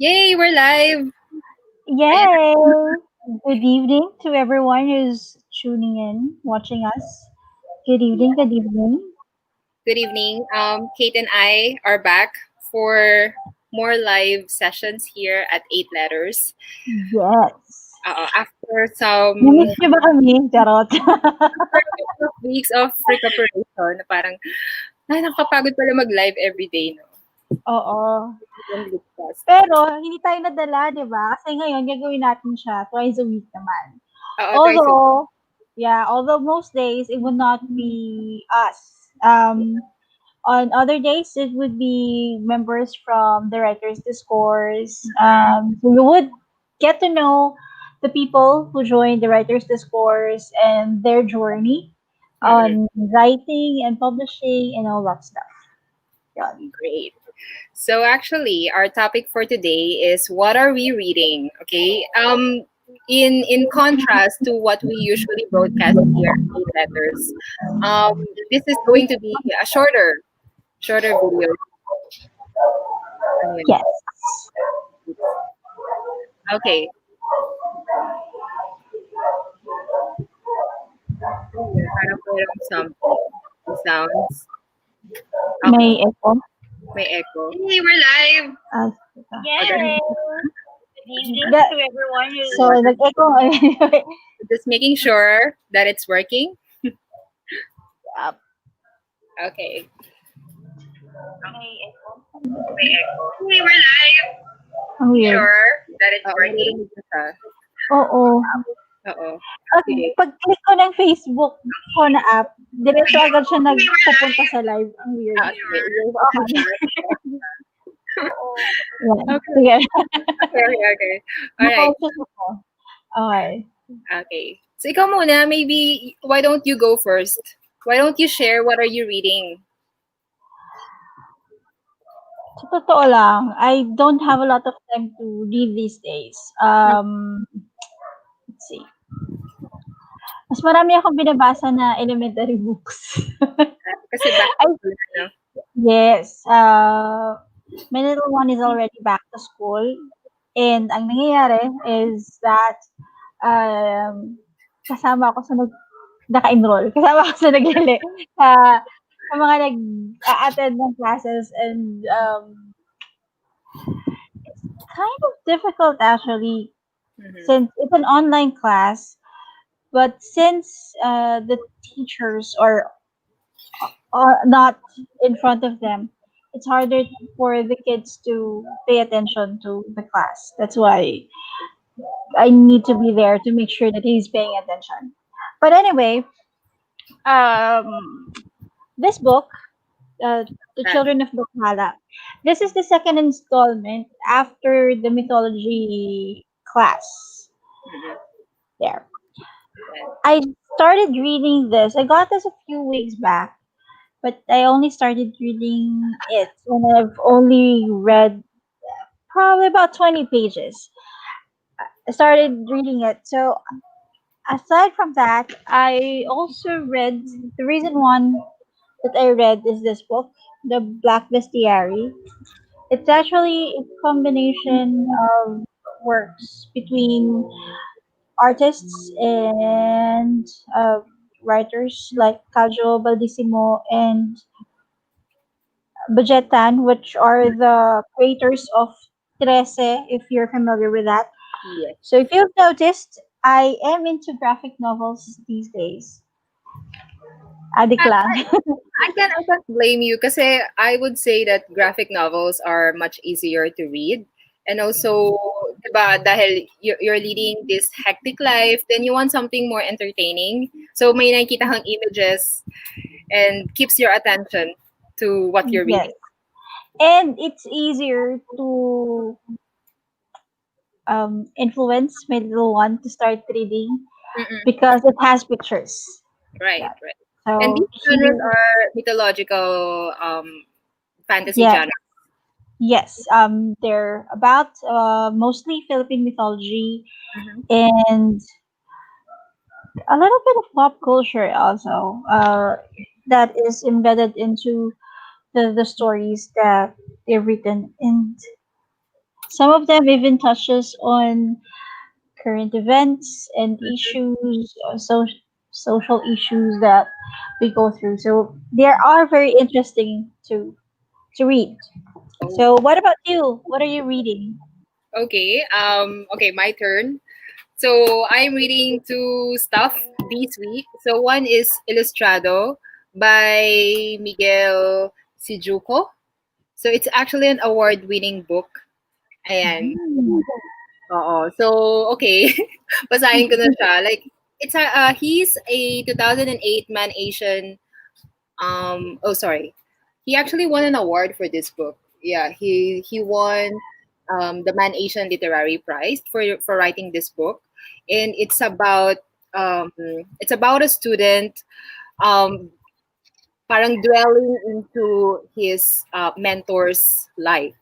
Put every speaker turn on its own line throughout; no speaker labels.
Yay, we're live. Ayan.
Yay! Good evening to everyone who's tuning in, watching us. Good evening, good evening.
Good evening. Kate and I are back for more live sessions here at 8 Letters.
Yes.
After some
Namiss niyo ba kami? Charot.
after a couple of weeks of recuperation, na parang, nakakapagod pala mag-live every day, no?
Oo.
Yung ligtas.
Pero, hindi tayo nadala, di ba? Kasi ngayon, gagawin natin siya twice a week naman.
Twice a week.
Although most days, it would not be us. On other days, it would be members from the Writers Discourse. So you would get to know the people who joined the Writers Discourse and their journey
Mm-mm.
on writing and publishing and all that stuff. Yun.
Great. So actually, our topic for today is what are we reading? Okay. In contrast to what we usually broadcast here at 8 Letters, um, this is going to be a shorter video. Ano yun?
Yes.
Okay. Parang merong something. Sounds. Okay.
May echo.
May echo. Hey, we're live.
Yay!
Good evening
to everyone. So, nag-echo.
Just making sure that it's working.
Yup.
Okay. May echo. Hey, we're live.
Ang weird.
Sure that it's working.
Oo.
Oo.
Pag-click ko ng Facebook ko na app, diretso agad siya nagpupunta sa live. Ang weird.
Okay. Okay. Alright.
Okay.
Okay. So ikaw muna, maybe, why don't you go first? Why don't you share what are you reading?
Sa totoo lang, I don't have a lot of time to read these days. Let's see. Mas marami akong binabasa na elementary books.
Kasi back to school na.
Yes. My little one is already back to school. And ang nangyayari is that kasama ako sa naka-enroll. Kasama ako sa sa mga nag-attend ng classes, and it's kind of difficult actually since it's an online class, but since the teachers are not in front of them, it's harder for the kids to pay attention to the class. That's why I need to be there to make sure that he's paying attention. But anyway, this book, The Children of Bukhala, this is the second installment after the mythology class. There. I started reading this. I got this a few weeks back, but I only started reading it when I've only read probably about 20 pages. I started reading it. So aside from that, I also read the reason one that I read is this book, The Black Bestiary. It's actually a combination of works between artists and writers like Cajo Baldissimo and Bajetan, which are the creators of Trece, if you're familiar with that.
Yes.
So if you've noticed, I am into graphic novels these days. Adik lang.
I can't blame you kasi I would say that graphic novels are much easier to read. And also, diba, dahil you're leading this hectic life, then you want something more entertaining. So may nakikita kang images and keeps your attention to what you're
Yes.
reading.
And it's easier to influence my little one to start reading because it has pictures.
Right,
Yeah.
right.
So
And these genres are mythological fantasy genres.
yes, they're about mostly Philippine mythology and a little bit of pop culture also that is embedded into the stories that they've written. And Some of them even touches on current events and
Mhm.
issues, social issues that we go through. So they are very interesting to read.
Oh,
So what about you? What are you reading?
okay. Okay, my turn. So I'm reading two stuff this week. So one is Ilustrado by Miguel Sijuko. So it's actually an award-winning book. Ayan.
Mm.
Oo. So, okay. Basahin ko na siya. Like, he's a 2008 Man Asian, oh, sorry. He actually won an award for this book. Yeah, he won the Man Asian Literary Prize for writing this book. And um, it's about a student um, parang dwelling into his mentor's life.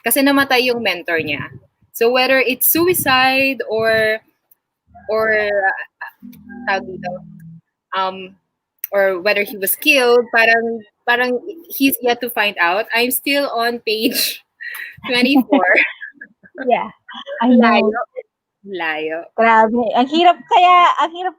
Kasi namatay yung mentor niya. So whether it's suicide or tawag dito, um or whether he was killed, parang he's yet to find out. I'm still on page 24.
Yeah, I know.
Layo, layo.
Grabe. Ang hirap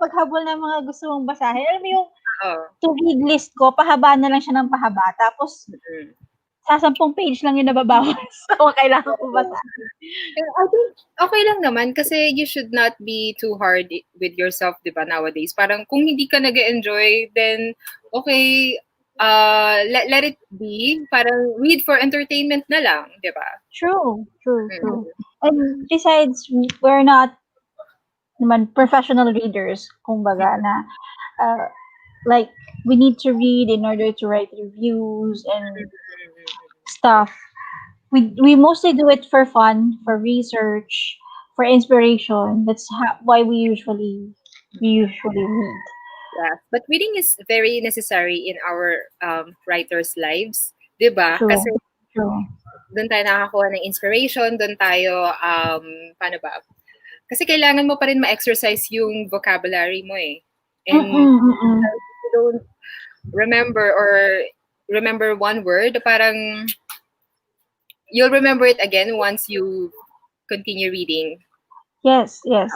paghabol ng mga gusto mong basahin. Alam mo yung
Oo.
to-read list ko, pahaba na lang siya ng pahaba. Tapos,
Mm.
sa 10 page lang yung nababawas. So, kailangan ko
Oo.
basahin.
I think okay lang naman kasi you should not be too hard with yourself, 'di ba, nowadays. Parang kung hindi ka nag-enjoy, then okay, let it be. Parang read for entertainment na lang, 'di ba?
True, true, true.
Mm.
And besides, we're not naman professional readers, kumbaga, na uh, like, we need to read in order to write reviews and stuff. We mostly do it for fun, for research, for inspiration. That's why we usually read.
Yeah, but reading is very necessary in our writers' lives, 'di ba?
True,
Kasi
true.
doon tayo nakakakuha ng inspiration, doon tayo paano ba? Kasi kailangan mo pa rin ma-exercise yung vocabulary mo eh. And
Mm-mm, mm-mm.
if you don't remember one word, parang you'll remember it again once you continue reading.
Yes, yes.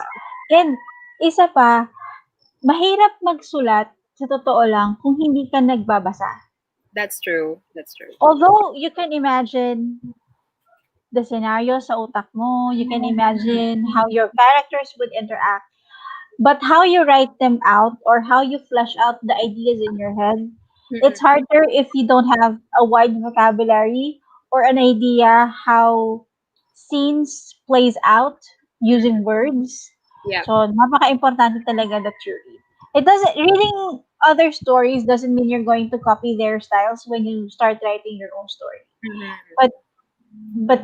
And isa pa, mahirap magsulat sa totoo lang kung hindi ka nagbabasa.
That's true. That's true.
Although you can imagine the scenario sa utak mo, you can imagine how your characters would interact, but how you write them out or how you flesh out the ideas in your head, it's
Mm-mm.
harder if you don't have a wide vocabulary or an idea how scenes plays out using words.
Yeah.
So, napaka-importante talaga that you read. It doesn't reading other stories doesn't mean you're going to copy their styles when you start writing your own story.
Mm-hmm.
But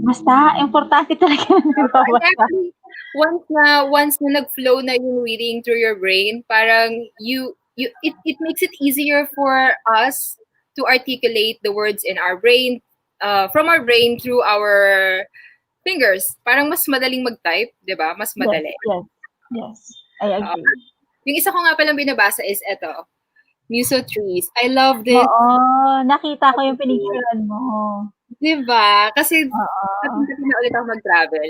basta importante talaga na
And
nagbabasa.
actually, once na nag-flow na yung reading through your brain, parang it makes it easier for us to articulate the words in our brain, from our brain through our fingers. Parang mas madaling mag-type, 'di ba? Mas
Yes,
madali.
yes, yes. I
Uh,
agree.
yung isa ko nga palang binabasa is eto, Muso Trees. I love this.
Oo, nakita ko yung pinicturean mo.
'Di ba? Kasi
Oo.
tatlong na ulit ako mag-travel.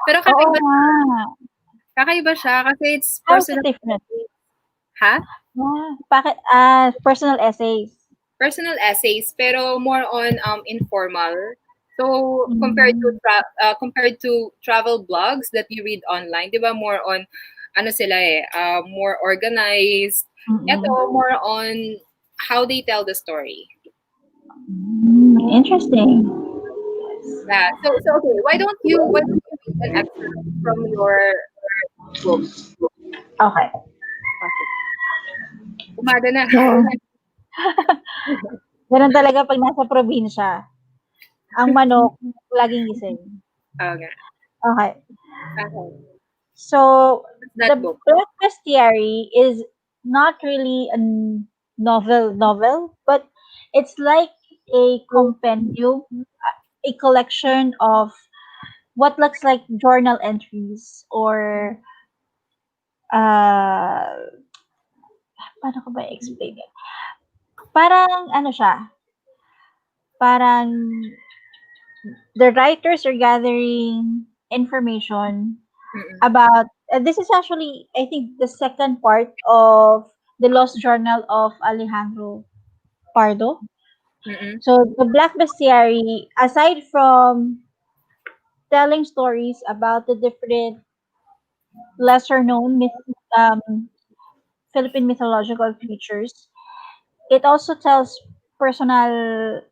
Pero
Oo
kakaiba
nga.
kakaiba siya kasi it's
How is it
personal.
different?
Ha?
Bakit, personal essays.
Personal essays pero more on informal. So
Hmm,
compared to travel blogs that you read online, 'di ba more on ano sila more organized.
mm.
Ito more on how they tell the story.
Interesting.
Yeah. So okay, why don't you read an excerpt from your book?
Okay.
Okay. Umaga na.
So, gano'n talaga 'pag nasa probinsya, ang manok laging gising.
Oo nga.
Okay.
Okay.
So,
What's
the
that book?
Black Bestiary is not really a novel, but it's like a compendium, a collection of what looks like journal entries or uh paano ko ba i-explain it? Parang ano siya, parang the writers are gathering information
Mm-mm.
about this is actually I think the second part of the Lost Journal of Alejandro Pardo.
Mm-mm.
So the Black Bestiary, aside from telling stories about the different lesser known Philippine mythological creatures, it also tells personal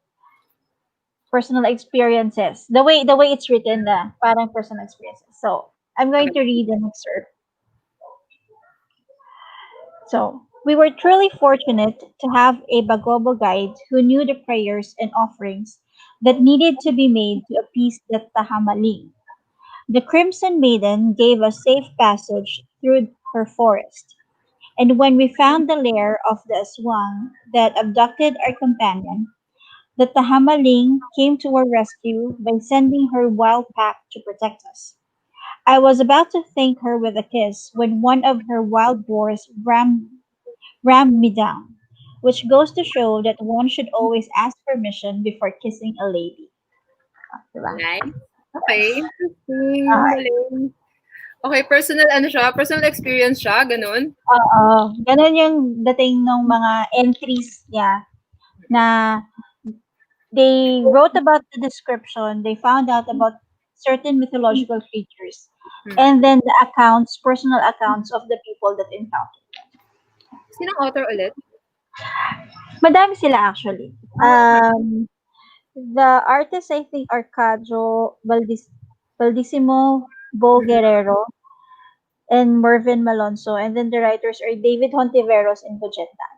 personal experiences. The way it's written, parang personal experiences. So I'm going to
Okay.
read an excerpt. So, we were truly fortunate to have a Bagobo guide who knew the prayers and offerings that needed to be made to appease the Tahamaling. The Crimson Maiden gave us safe passage through her forest, and when we found the lair of the Aswang that abducted our companion, the Tahamaling came to our rescue by sending her wild pack to protect us. I was about to thank her with a kiss when one of her wild boars rammed me down, which goes to show that one should always ask permission before kissing a lady. Diba?
Nice. Okay. Interesting. Ang
Alright.
galing. Okay, personal ano siya, personal experience siya, ganun?
Oo. Ganun yung dating ng mga entries niya na they wrote about the description, they found out about certain mythological creatures,
Hmm.
and then the accounts, personal accounts of the people that encountered.
Sinong author ulit?
Madami sila actually.
Ah, okay.
The artists I think are Baldissimo Bo
Mhm.
Guerrero and Mervin Malonzo, and then the writers are David Hontiveros and Bujeta.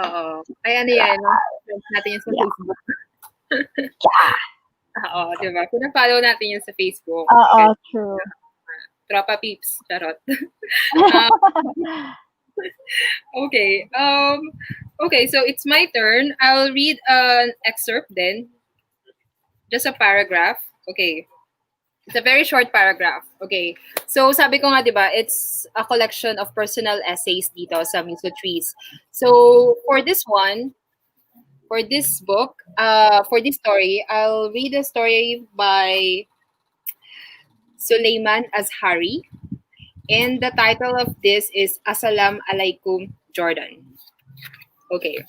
Oo. Ay ano
Diba?
yan 'no, friends natin yan sa
Yeah.
Facebook. Oo, 'di ba? Pina-follow natin yan sa Facebook.
Oo,
Gan
true.
tropa peeps, charot. Um, okay, okay, so it's my turn. I'll read an excerpt then, just a paragraph. Okay. It's a very short paragraph. Okay. So, sabi ko nga, di ba, it's a collection of personal essays dito sa Miso Trees. So, for this one, for this book, for this story, I'll read a story by Suleiman Azhari. And the title of this is Assalam Alaikum Jordan. Okay.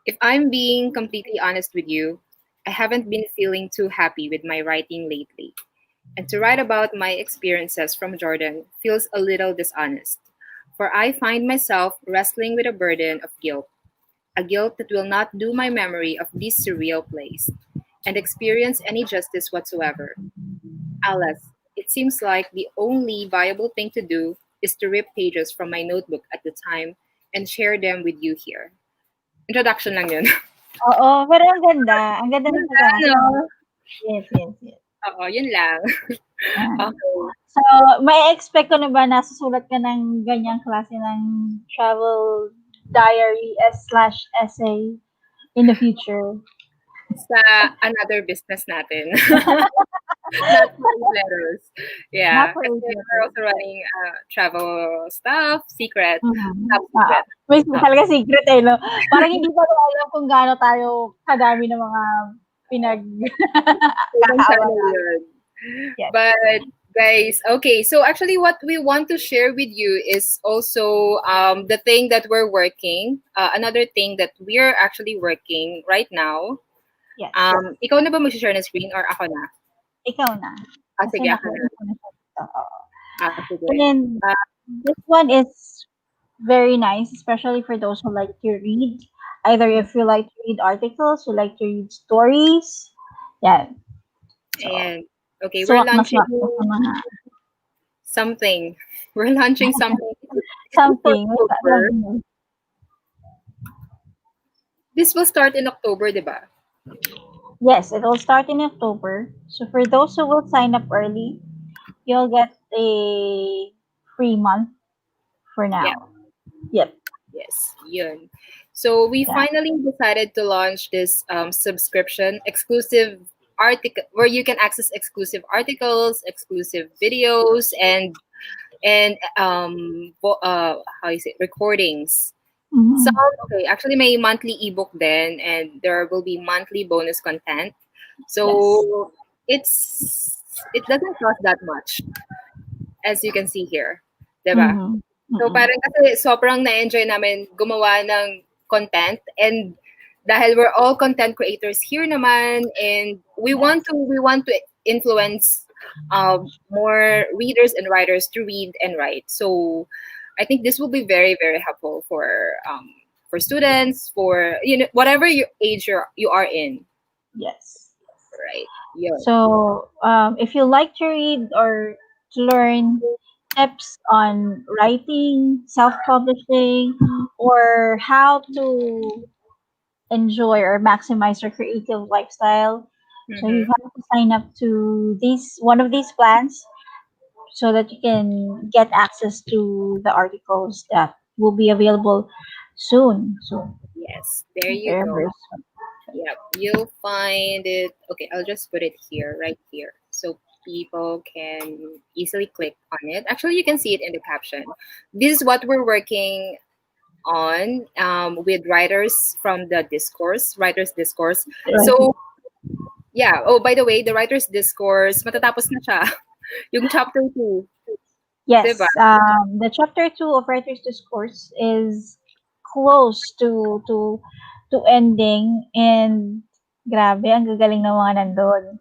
If I'm being completely honest with you, I haven't been feeling too happy with my writing lately. And to write about my experiences from Jordan feels a little dishonest, for I find myself wrestling with a burden of guilt, a guilt that will not do my memory of this surreal place and experience any justice whatsoever. Alas, it seems like the only viable thing to do is to rip pages from my notebook at the time and share them with you here. Introduction lang yun.
Oo, pero ang ganda. Ang ganda
Yun
ng
lang,
pagkakataon.
no?
Yes, yes, yes.
Oo, yun lang.
Yan.
Okay.
So, may expect ko na ba nasusulat ka ng ganyang klase ng travel diary slash essay in the future?
Sa another business natin. Not for 8 letters.
Not
Yeah,
for
kasi we're
letter.
also running travel stuff, secret,
Mhm.
top
Oo.
secret.
May
Uh,
talaga secret eh, no? Parang hindi pa nila alam kung gaano tayo kadami ng mga pinag
ibang channel
kakaawanan.
yun.
Yes.
But guys, okay, so actually what we want to share with you is also the thing that we're working, another thing that we're actually working right now.
Yes.
Ikaw na ba mag-share ng screen or ako na?
Ikaw na.
Ah,
Kasi
sige, ako na.
naka-open na siya dito. Oo.
Ah, sige.
And
Ah,
this one is very nice, especially for those who like to read. Either if you like to read articles, you like to read stories. Yeah. So,
and okay, we're launching
swak na sa mga
something. We're launching something for
something. Wait,
October. This will start in October, di ba?
Yes, it will start in October. So for those who will sign up early, you'll get a free month for
Yeah,
now. Yep.
yes, yun. So we
Yeah.
finally decided to launch this subscription exclusive article where you can access exclusive articles, exclusive videos, and how is it recordings. Some
Mhm.
okay, actually may monthly ebook then, and there will be monthly bonus content.
Yes.
So it doesn't cost that much, as you can see here, 'di ba?
Mm-hmm.
So
Mm-mm.
parang kasi sobrang na-enjoy namin gumawa ng content, and dahil we're all content creators here naman, and
Yes.
we want to influence more readers and writers to read and write. So I think this will be very very helpful for students, for whatever your age you are in,
Yes.
right? Yeah.
So, if you like to read or to learn tips on writing, self-publishing, or how to enjoy or maximize your creative lifestyle, so you
Mm-hmm.
have to sign up to these one of these plans so that you can get access to the articles that will be available soon. So
Yes, there you
very,
go.
very soon.
Yep, you'll find it. Okay, I'll just put it here, right here, so people can easily click on it. Actually, you can see it in the caption. This is what we're working on with writers from the discourse, writers discourse.
Right.
So yeah. Oh, by the way, the writers discourse matatapos na siya. Yung chapter 2, diba?
Yes, the chapter two of Writer's Discourse is close to ending, and grabe, ang gagaling ng mga nandun.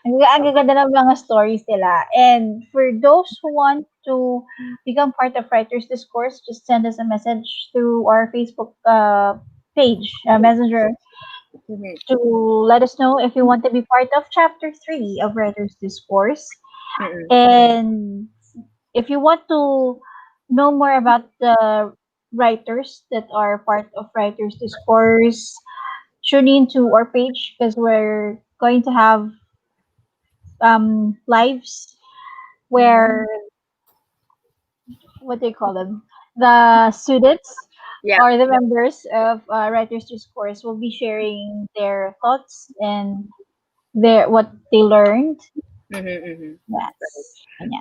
Ang gaganda ng mga stories nila. And for those who want to become part of Writer's Discourse, just send us a message through our Facebook page, Messenger,
Mm-hmm.
to let us know if you want to be part of chapter three of Writer's Discourse.
Mm-mm.
And if you want to know more about the writers that are part of Writers Discourse, tune in to our page because we're going to have lives
Mm-hmm.
where, what do you call them? The students
Yeah.
or the members of Writers Discourse will be sharing their thoughts and their what they learned.
Mm-hmm, mm-hmm.
Yes.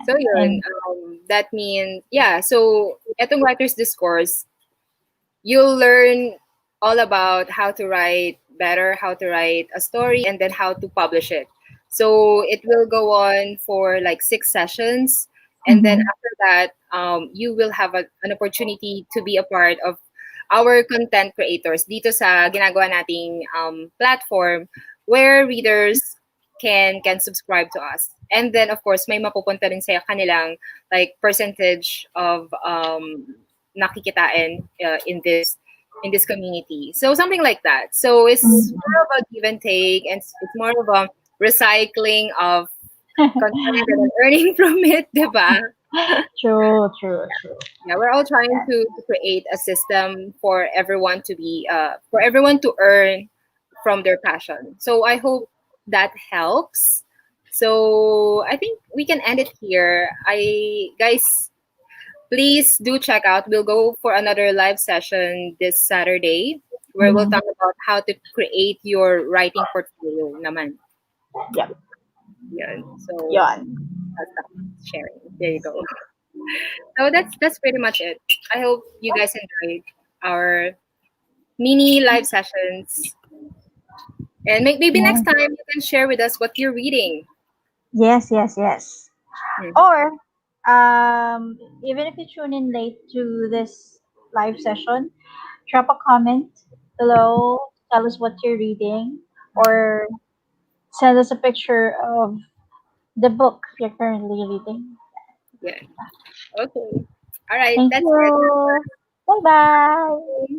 So
Ayan.
yun,
And
that means, yeah, so etong writer's discourse, you'll learn all about how to write better, how to write a story, and then how to publish it. So it will go on for like 6 sessions. And then
mhm.
after that, you will have an opportunity to be a part of our content creators dito sa ginagawa nating platform, where readers can subscribe to us. And then of course, may mapupunta rin sa kanilang like percentage of nakikitain in this community. So something like that. So it's more of a give and take, and it's more of a recycling of content and earning from it, diba?
True, true, true.
Yeah, we're all trying to create a system for everyone to be for everyone to earn from their passion. So I hope that helps. So I think we can end it here. I guys, please do check out. We'll go for another live session this Saturday where we'll
Mhm.
talk about how to create your writing portfolio naman.
Yep.
Yun. So
Yon.
that's that sharing. There you go. So that's pretty much it. I hope you guys enjoyed our mini live sessions. And maybe next
Yeah.
time you can share with us what you're reading.
Yes, yes, yes.
Mhm.
Or even if you tune in late to this live session, drop a comment below, tell us what you're reading, or send us a picture of the book you're currently reading.
Yeah. Okay. All right.
Thank
That's it.
you. Bye bye.